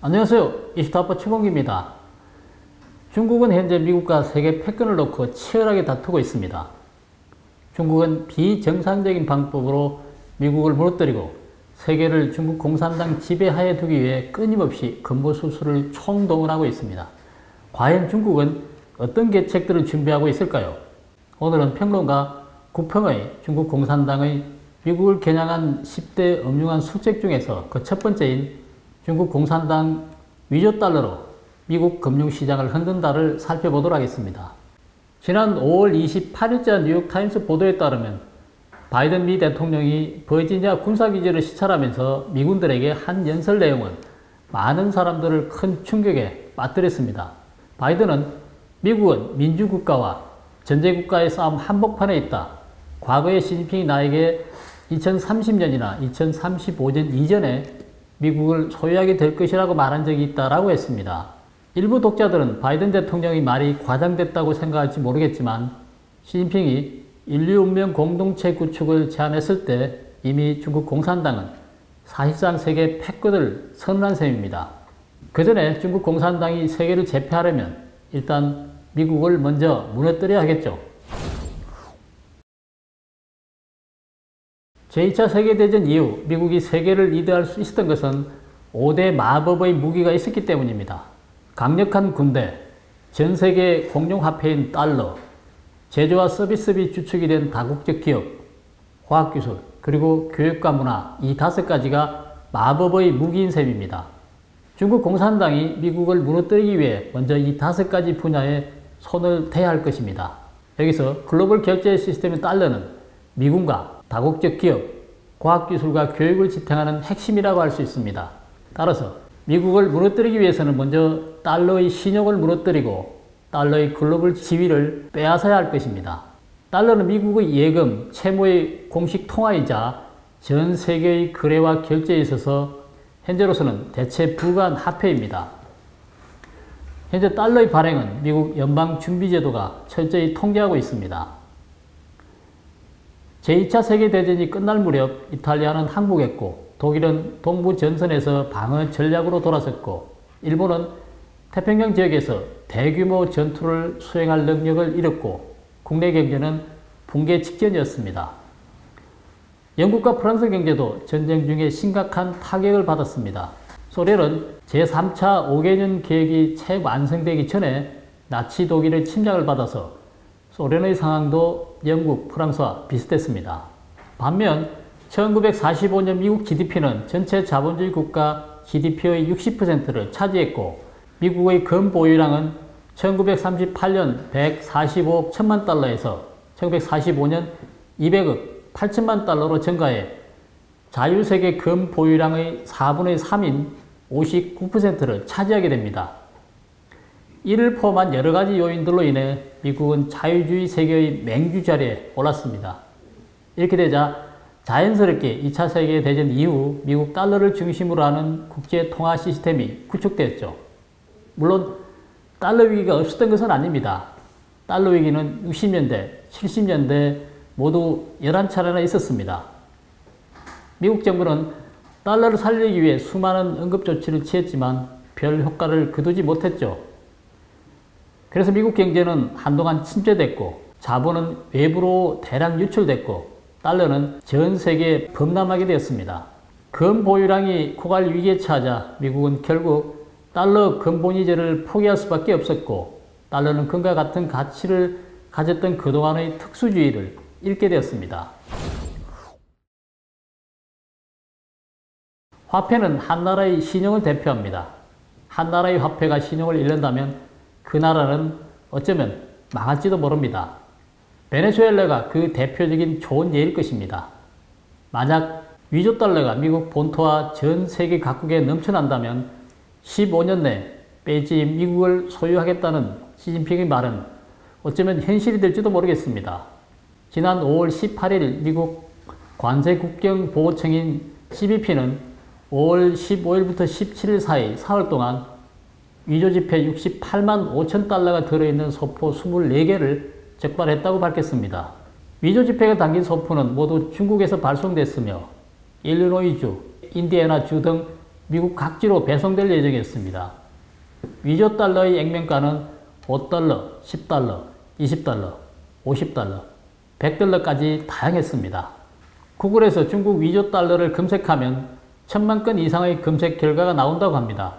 안녕하세요. 이슈타파 최봉기입니다. 중국은 현재 미국과 세계 패권을 놓고 치열하게 다투고 있습니다. 중국은 비정상적인 방법으로 미국을 무너뜨리고 세계를 중국 공산당 지배하에 두기 위해 끊임없이 건보수수를 총동원하고 있습니다. 과연 중국은 어떤 계책들을 준비하고 있을까요? 오늘은 평론가 구평의 중국 공산당의 미국을 겨냥한 10대 엄중한 수책 중에서 그 첫 번째인 중국 공산당 위조 달러로 미국 금융시장을 흔든다를 살펴보도록 하겠습니다. 지난 5월 28일자 뉴욕타임스 보도에 따르면 바이든 미 대통령이 버지니아 군사기지를 시찰하면서 미군들에게 한 연설 내용은 많은 사람들을 큰 충격에 빠뜨렸습니다. 바이든은 미국은 민주국가와 전제국가의 싸움 한복판에 있다. 과거에 시진핑이 나에게 2030년이나 2035년 이전에 미국을 소유하게 될 것이라고 말한 적이 있다라고 했습니다. 일부 독자들은 바이든 대통령의 말이 과장됐다고 생각할지 모르겠지만 시진핑이 인류운명 공동체 구축을 제안했을 때 이미 중국 공산당은 사실상 세계 패권을 선언한 셈입니다. 그 전에 중국 공산당이 세계를 제패하려면 일단 미국을 먼저 무너뜨려야 하겠죠. 제2차 세계대전 이후 미국이 세계를 리드할 수 있었던 것은 5대 마법의 무기가 있었기 때문입니다. 강력한 군대, 전 세계 공용화폐인 달러, 제조와 서비스비 주축이 된 다국적 기업, 화학기술, 그리고 교육과 문화, 이 5가지가 마법의 무기인 셈입니다. 중국 공산당이 미국을 무너뜨리기 위해 먼저 이 5가지 분야에 손을 대야 할 것입니다. 여기서 글로벌 결제 시스템인 달러는 미군과 다국적 기업, 과학기술과 교육을 지탱하는 핵심이라고 할 수 있습니다. 따라서 미국을 무너뜨리기 위해서는 먼저 달러의 신용을 무너뜨리고 달러의 글로벌 지위를 빼앗아야 할 것입니다. 달러는 미국의 예금, 채무의 공식 통화이자 전 세계의 거래와 결제에 있어서 현재로서는 대체 불가한 화폐입니다. 현재 달러의 발행은 미국 연방준비제도가 철저히 통제하고 있습니다. 제2차 세계대전이 끝날 무렵 이탈리아는 항복했고 독일은 동부 전선에서 방어 전략으로 돌아섰고 일본은 태평양 지역에서 대규모 전투를 수행할 능력을 잃었고 국내 경제는 붕괴 직전이었습니다. 영국과 프랑스 경제도 전쟁 중에 심각한 타격을 받았습니다. 소련은 제3차 5개년 계획이 채 완성되기 전에 나치 독일의 침략을 받아서 소련의 상황도 영국, 프랑스와 비슷했습니다. 반면 1945년 미국 GDP는 전체 자본주의 국가 GDP의 60%를 차지했고 미국의 금 보유량은 1938년 145억 1000만 달러에서 1945년 200억 8천만 달러로 증가해 자유세계 금 보유량의 4분의 3인 59%를 차지하게 됩니다. 이를 포함한 여러가지 요인들로 인해 미국은 자유주의 세계의 맹주 자리에 올랐습니다. 이렇게 되자 자연스럽게 2차 세계대전 이후 미국 달러를 중심으로 하는 국제통화 시스템이 구축되었죠. 물론 달러 위기가 없었던 것은 아닙니다. 달러 위기는 60년대, 70년대 모두 11차례나 있었습니다. 미국 정부는 달러를 살리기 위해 수많은 응급조치를 취했지만 별 효과를 거두지 못했죠. 그래서 미국 경제는 한동안 침체됐고 자본은 외부로 대량 유출됐고 달러는 전 세계에 범람하게 되었습니다. 금 보유량이 고갈 위기에 처하자 미국은 결국 달러 금본위제를 포기할 수밖에 없었고 달러는 금과 같은 가치를 가졌던 그동안의 특수주의를 잃게 되었습니다. 화폐는 한 나라의 신용을 대표합니다. 한 나라의 화폐가 신용을 잃는다면 그 나라는 어쩌면 망할지도 모릅니다. 베네수엘라가 그 대표적인 좋은 예일 것입니다. 만약 위조 달러가 미국 본토와 전 세계 각국에 넘쳐난다면 15년 내 빼지 미국을 소유하겠다는 시진핑의 말은 어쩌면 현실이 될지도 모르겠습니다. 지난 5월 18일 미국 관세국경보호청인 CBP는 5월 15일부터 17일 사이 4월 동안 위조지폐 68만 5천 달러가 들어있는 소포 24개를 적발했다고 밝혔습니다. 위조지폐가 담긴 소포는 모두 중국에서 발송됐으며 일리노이주, 인디애나주 등 미국 각지로 배송될 예정이었습니다. 위조 달러의 액면가는 5달러, 10달러, 20달러, 50달러, 100달러까지 다양했습니다. 구글에서 중국 위조 달러를 검색하면 1000만 건 이상의 검색 결과가 나온다고 합니다.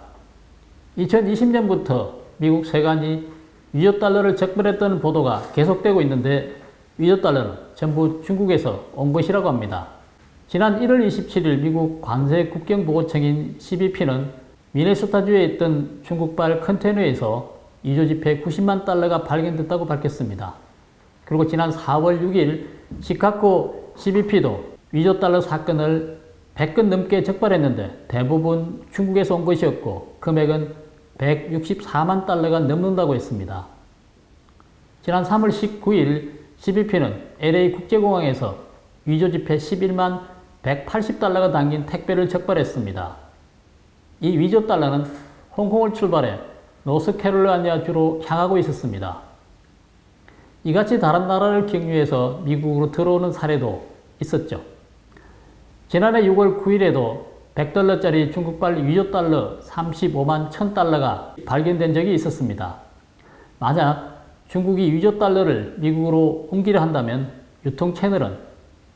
2020년부터 미국 세관이 위조 달러를 적발했다는 보도가 계속되고 있는데 위조 달러는 전부 중국에서 온 것이라고 합니다. 지난 1월 27일 미국 관세 국경보호청인 CBP는 미네소타주에 있던 중국발 컨테이너에서 위조 지폐 90만 달러가 발견됐다고 밝혔습니다. 그리고 지난 4월 6일 시카고 CBP도 위조 달러 사건을 100건 넘게 적발했는데 대부분 중국에서 온 것이었고 금액은 164만 달러가 넘는다고 했습니다. 지난 3월 19일 CBP는 LA 국제공항에서 위조 지폐 11만 180달러가 담긴 택배를 적발했습니다. 이 위조 달러는 홍콩을 출발해 노스캐롤라이나주로 향하고 있었습니다. 이같이 다른 나라를 경유해서 미국으로 들어오는 사례도 있었죠. 지난해 6월 9일에도 100달러짜리 중국발 위조 달러 35만 1000달러가 발견된 적이 있었습니다. 만약 중국이 위조 달러를 미국으로 옮기려 한다면 유통 채널은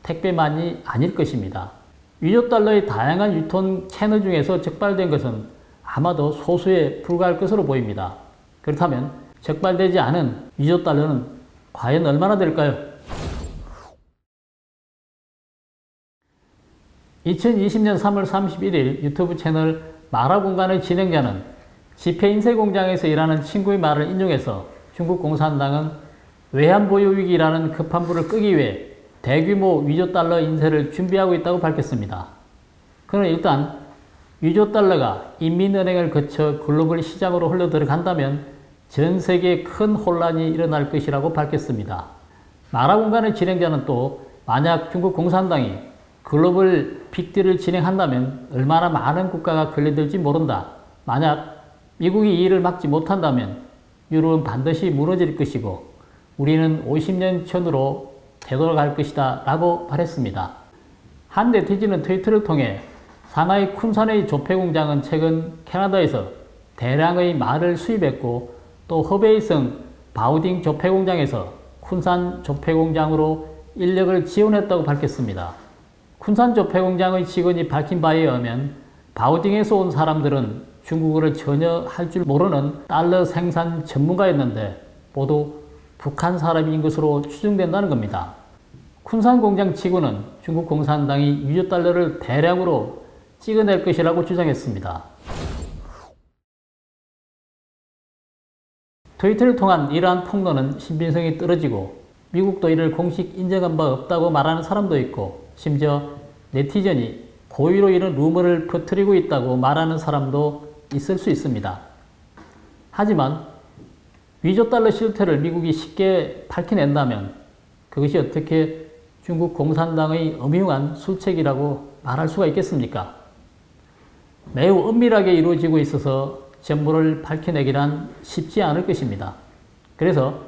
택배만이 아닐 것입니다. 위조 달러의 다양한 유통 채널 중에서 적발된 것은 아마도 소수에 불과할 것으로 보입니다. 그렇다면 적발되지 않은 위조 달러는 과연 얼마나 될까요? 2020년 3월 31일 유튜브 채널 마라공간의 진행자는 지폐 인쇄 공장에서 일하는 친구의 말을 인용해서 중국 공산당은 외환보유위기라는 급한 불을 끄기 위해 대규모 위조 달러 인쇄를 준비하고 있다고 밝혔습니다. 그는 일단 위조 달러가 인민은행을 거쳐 글로벌 시장으로 흘러 들어간다면 전 세계에 큰 혼란이 일어날 것이라고 밝혔습니다. 마라공간의 진행자는 또 만약 중국 공산당이 글로벌 빅딜을 진행한다면 얼마나 많은 국가가 걸려들지 모른다. 만약 미국이 이 일을 막지 못한다면 유럽은 반드시 무너질 것이고 우리는 50년 전으로 되돌아갈 것이다 라고 말했습니다. 한 네티즌은 트위터를 통해 상하이 쿤산의 조폐공장은 최근 캐나다에서 대량의 말을 수입했고 또 허베이성 바우딩 조폐공장에서 쿤산 조폐공장으로 인력을 지원했다고 밝혔습니다. 쿤산 조폐공장의 직원이 밝힌 바에 의하면 바우딩에서 온 사람들은 중국어를 전혀 할 줄 모르는 달러 생산 전문가였는데 모두 북한 사람인 것으로 추정된다는 겁니다. 쿤산 공장 직원은 중국 공산당이 위조 달러를 대량으로 찍어낼 것이라고 주장했습니다. 트위터를 통한 이러한 폭로는 신빙성이 떨어지고 미국도 이를 공식 인정한 바 없다고 말하는 사람도 있고 심지어 네티즌이 고의로 이런 루머를 퍼뜨리고 있다고 말하는 사람도 있을 수 있습니다. 하지만 위조 달러 실태를 미국이 쉽게 밝혀낸다면 그것이 어떻게 중국 공산당의 엄흉한 술책이라고 말할 수가 있겠습니까? 매우 은밀하게 이루어지고 있어서 전부를 밝혀내기란 쉽지 않을 것입니다. 그래서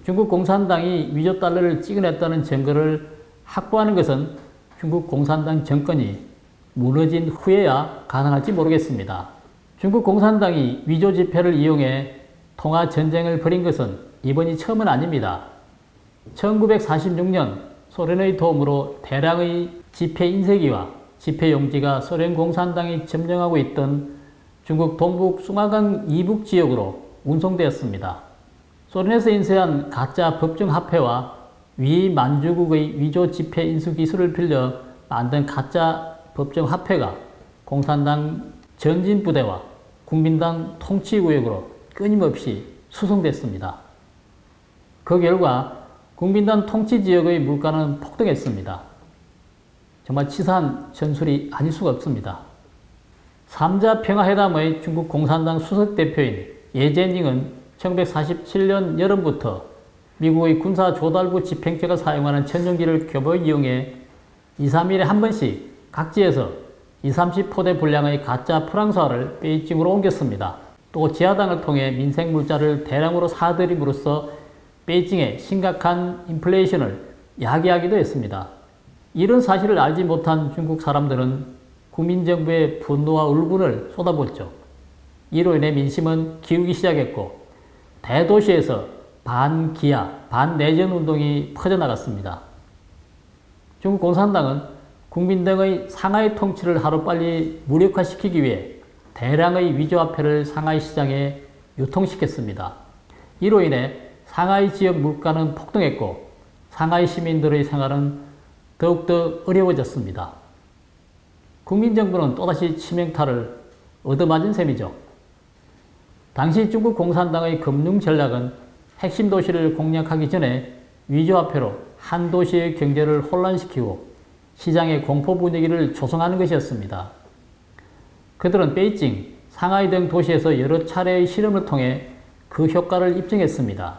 중국 공산당이 위조 달러를 찍어냈다는 증거를 확보하는 것은 중국 공산당 정권이 무너진 후에야 가능할지 모르겠습니다. 중국 공산당이 위조 지폐를 이용해 통화 전쟁을 벌인 것은 이번이 처음은 아닙니다. 1946년 소련의 도움으로 대량의 지폐 인쇄기와 지폐 용지가 소련 공산당이 점령하고 있던 중국 동북 숭화강 이북 지역으로 운송되었습니다. 소련에서 인쇄한 가짜 법정 화폐와 위 만주국의 위조 지폐 인수 기술을 빌려 만든 가짜 법정 화폐가 공산당 전진부대와 국민당 통치구역으로 끊임없이 수송됐습니다. 그 결과 국민당 통치지역의 물가는 폭등했습니다. 정말 치사한 전술이 아닐 수가 없습니다. 3자 평화회담의 중국 공산당 수석대표인 예제닝은 1947년 여름부터 미국의 군사 조달부 집행처가 사용하는 천정기를 교보에 이용해 2, 3일에 한 번씩 각지에서 20, 30포대 분량의 가짜 프랑스화를 베이징으로 옮겼습니다. 또 지하당을 통해 민생 물자를 대량으로 사들임으로써 베이징의 심각한 인플레이션을 야기하기도 했습니다. 이런 사실을 알지 못한 중국 사람들은 국민정부의 분노와 울분을 쏟아부었죠. 이로 인해 민심은 기우기 시작했고 대도시에서 반기아, 반내전 운동이 퍼져나갔습니다. 중국 공산당은 국민 등의 상하이 통치를 하루빨리 무력화시키기 위해 대량의 위조화폐를 상하이 시장에 유통시켰습니다. 이로 인해 상하이 지역 물가는 폭등했고 상하이 시민들의 생활은 더욱더 어려워졌습니다. 국민정부는 또다시 치명타를 얻어맞은 셈이죠. 당시 중국 공산당의 금융 전략은 핵심 도시를 공략하기 전에 위조화폐로 한 도시의 경제를 혼란시키고 시장의 공포 분위기를 조성하는 것이었습니다. 그들은 베이징, 상하이 등 도시에서 여러 차례의 실험을 통해 그 효과를 입증했습니다.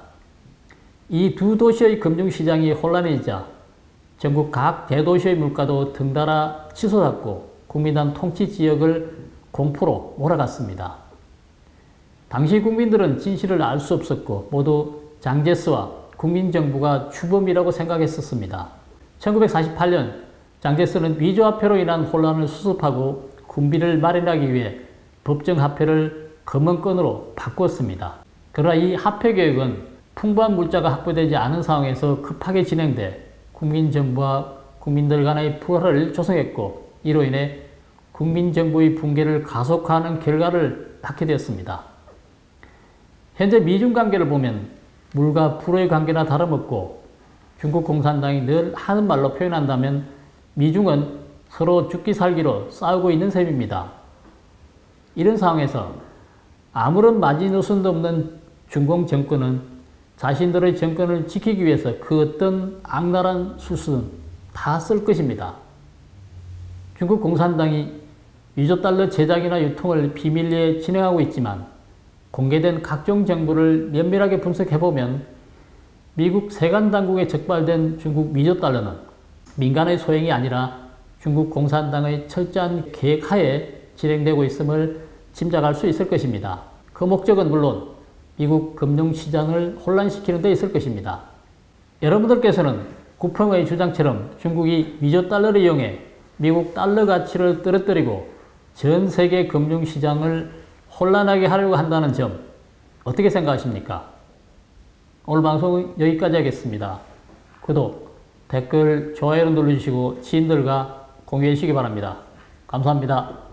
이 두 도시의 금융시장이 혼란해지자 전국 각 대도시의 물가도 등달아 치솟았고 국민당 통치 지역을 공포로 몰아갔습니다. 당시 국민들은 진실을 알 수 없었고 모두 장제스와 국민정부가 주범이라고 생각했었습니다. 1948년 장제스는 위조화폐로 인한 혼란을 수습하고 군비를 마련하기 위해 법정화폐를 금은권으로 바꾸었습니다. 그러나 이 화폐개혁은 풍부한 물자가 확보되지 않은 상황에서 급하게 진행돼 국민정부와 국민들 간의 불화를 조성했고 이로 인해 국민정부의 붕괴를 가속화하는 결과를 낳게 되었습니다. 현재 미중 관계를 보면 물과 불의 관계나 다름없고 중국 공산당이 늘 하는 말로 표현한다면 미중은 서로 죽기 살기로 싸우고 있는 셈입니다. 이런 상황에서 아무런 마지노선도 없는 중공 정권은 자신들의 정권을 지키기 위해서 그 어떤 악랄한 수순 다 쓸 것입니다. 중국 공산당이 위조달러 제작이나 유통을 비밀리에 진행하고 있지만 공개된 각종 정보를 면밀하게 분석해보면 미국 세관당국에 적발된 중국 위조달러는 민간의 소행이 아니라 중국 공산당의 철저한 계획하에 진행되고 있음을 짐작할 수 있을 것입니다. 그 목적은 물론 미국 금융시장을 혼란시키는 데 있을 것입니다. 여러분들께서는 구펑의 주장처럼 중국이 위조달러를 이용해 미국 달러 가치를 떨어뜨리고 전 세계 금융시장을 혼란하게 하려고 한다는 점 어떻게 생각하십니까? 오늘 방송은 여기까지 하겠습니다. 구독, 댓글, 좋아요를 눌러주시고 지인들과 공유해 주시기 바랍니다. 감사합니다.